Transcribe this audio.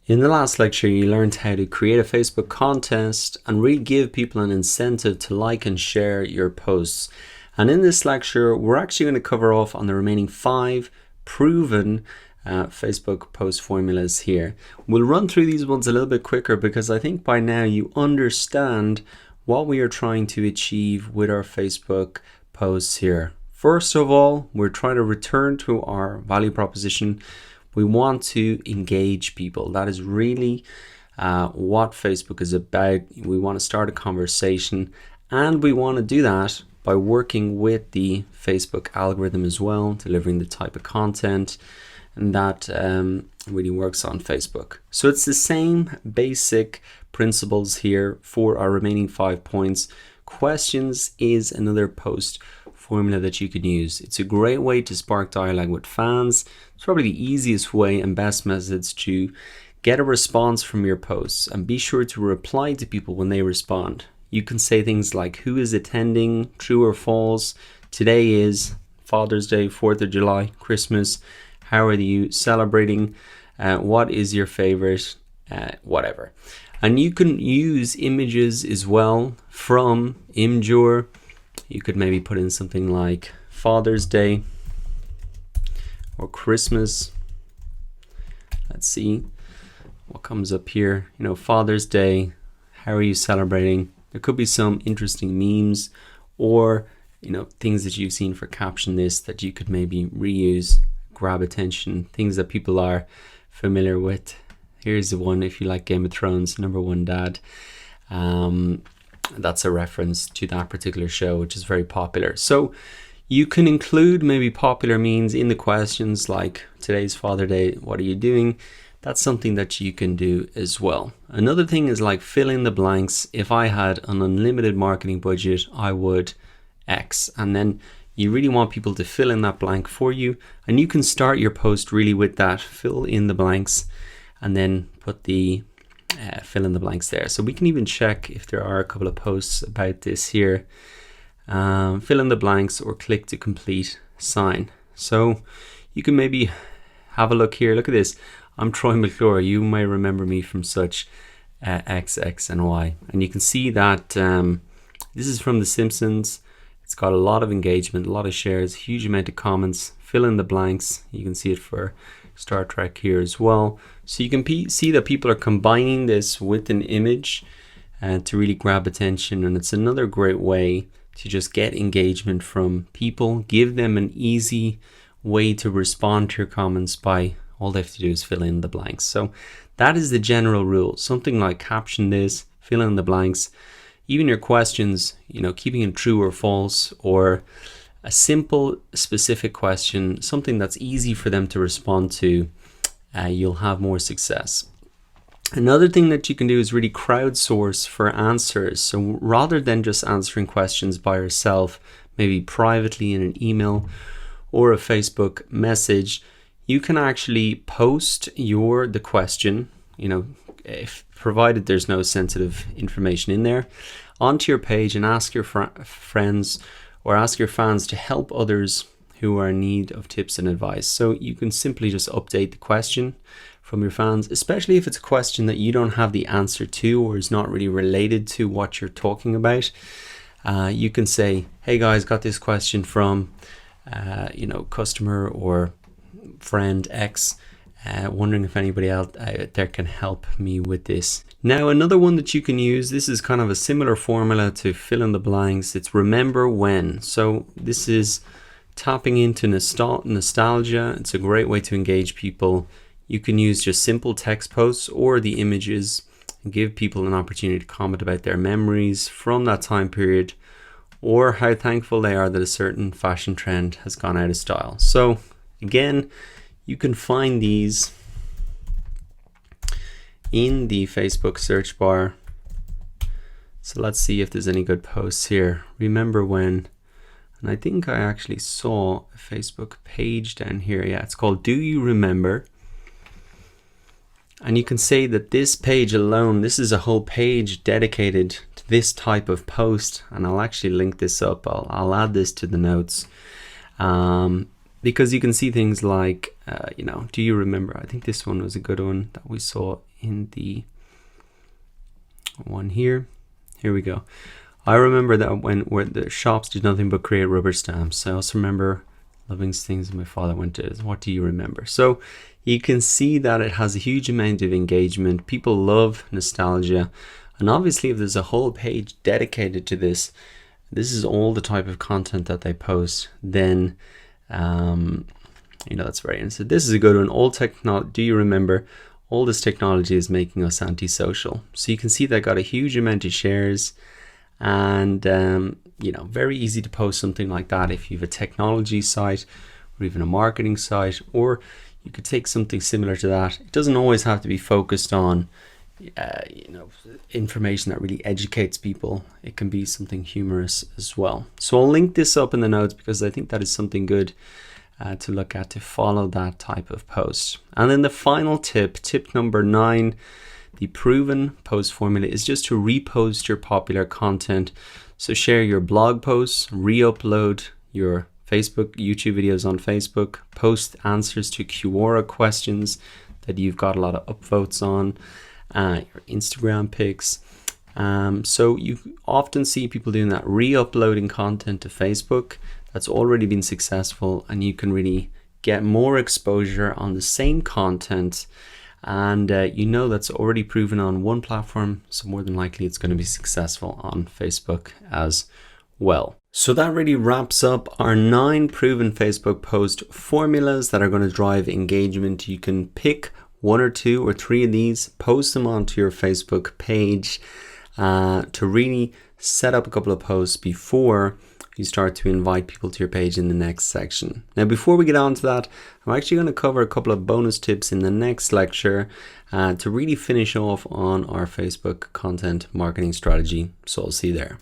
In the last lecture, you learned how to create a Facebook contest and really give people an incentive to like and share your posts. And in this lecture, we're actually going to cover off on the remaining 5 proven Facebook post formulas here. We'll run through these ones a little bit quicker because I think by now you understand what we are trying to achieve with our Facebook posts here. First of all, we're trying to return to our value proposition. We want to engage people. That is really what Facebook is about. We want to start a conversation, and we want to do that by working with the Facebook algorithm as well, delivering the type of content, and that really works on Facebook. So it's the same basic principles here for our remaining 5 points. Questions is another post formula that you can use. It's a great way to spark dialogue with fans. It's probably the easiest way and best methods to get a response from your posts, and be sure to reply to people when they respond. You can say things like, who is attending, true or false, today is Father's Day, 4th of July, Christmas, how are you celebrating, what is your favorite, whatever. And you can use images as well from Imgur. You could maybe put in something like Father's Day or Christmas. Let's see what comes up here. Father's Day, how are you celebrating? There could be some interesting memes or things that you've seen for caption this that you could maybe reuse, grab attention, things that people are familiar with. Here's the one, if you like Game of Thrones, number one dad. That's a reference to that particular show, which is very popular. So you can include maybe popular memes in the questions, like today's Father Day, what are you doing? That's something that you can do as well. Another thing is like fill in the blanks. If I had an unlimited marketing budget, I would X. And then you really want people to fill in that blank for you. And you can start your post really with that, fill in the blanks, and then put the fill in the blanks there. So we can even check if there are a couple of posts about this here. Fill in the blanks or click to complete sign. So you can maybe have a look here. Look at this. I'm Troy McClure. You may remember me from such X, X, and Y. And you can see that this is from The Simpsons. It's got a lot of engagement, a lot of shares, huge amount of comments. Fill in the blanks. You can see it for Star Trek here as well. So you can see that people are combining this with an image to really grab attention. And it's another great way to just get engagement from people, give them an easy way to respond to your comments by all they have to do is fill in the blanks. So that is the general rule. Something like caption this, fill in the blanks. Even your questions, keeping it true or false, or a simple specific question, something that's easy for them to respond to, you'll have more success. Another thing that you can do is really crowdsource for answers. So rather than just answering questions by yourself, maybe privately in an email or a Facebook message, you can actually post the question, if provided there's no sensitive information in there, onto your page and ask your friends or ask your fans to help others who are in need of tips and advice. So you can simply just update the question from your fans, especially if it's a question that you don't have the answer to or is not really related to what you're talking about. You can say, hey guys, got this question from customer or friend X, wondering if anybody else out there can help me with this. Now, another one that you can use, this is kind of a similar formula to fill in the blanks. It's remember when. So this is tapping into nostalgia. It's a great way to engage people. You can use just simple text posts or the images and give people an opportunity to comment about their memories from that time period, or how thankful they are that a certain fashion trend has gone out of style. So again, you can find these in the Facebook search bar. So let's see if there's any good posts here. Remember when, and I think I actually saw a Facebook page down here. Yeah, it's called Do You Remember? And you can say that this page alone, this is a whole page dedicated to this type of post. And I'll actually link this up. I'll add this to the notes. Because you can see things like, do you remember? I think this one was a good one that we saw in the one here. Here we go. I remember that where the shops did nothing but create rubber stamps. I also remember loving things my father went to. What do you remember? So you can see that it has a huge amount of engagement. People love nostalgia. And obviously if there's a whole page dedicated to this is all the type of content that they post, then that's very interesting. This is a good one. All technology. Do you remember? All this technology is making us antisocial. So you can see that got a huge amount of shares, and very easy to post something like that if you have a technology site or even a marketing site, or you could take something similar to that. It doesn't always have to be focused on information that really educates people. It can be something humorous as well. So I'll link this up in the notes because I think that is something good to look at to follow that type of post. And then the final tip number 9, the proven post formula, is just to repost your popular content. So share your blog posts, re-upload your Facebook, YouTube videos on Facebook, post answers to Quora questions that you've got a lot of upvotes on, your Instagram pics. So you often see people doing that, re-uploading content to Facebook that's already been successful, and you can really get more exposure on the same content, and that's already proven on one platform, so more than likely it's going to be successful on Facebook as well. So that really wraps up our 9 proven Facebook post formulas that are going to drive engagement. You can pick 1 or 2 or 3 of these, post them onto your Facebook page to really set up a couple of posts before you start to invite people to your page in the next section. Now, before we get on to that, I'm actually going to cover a couple of bonus tips in the next lecture to really finish off on our Facebook content marketing strategy. So I'll see you there.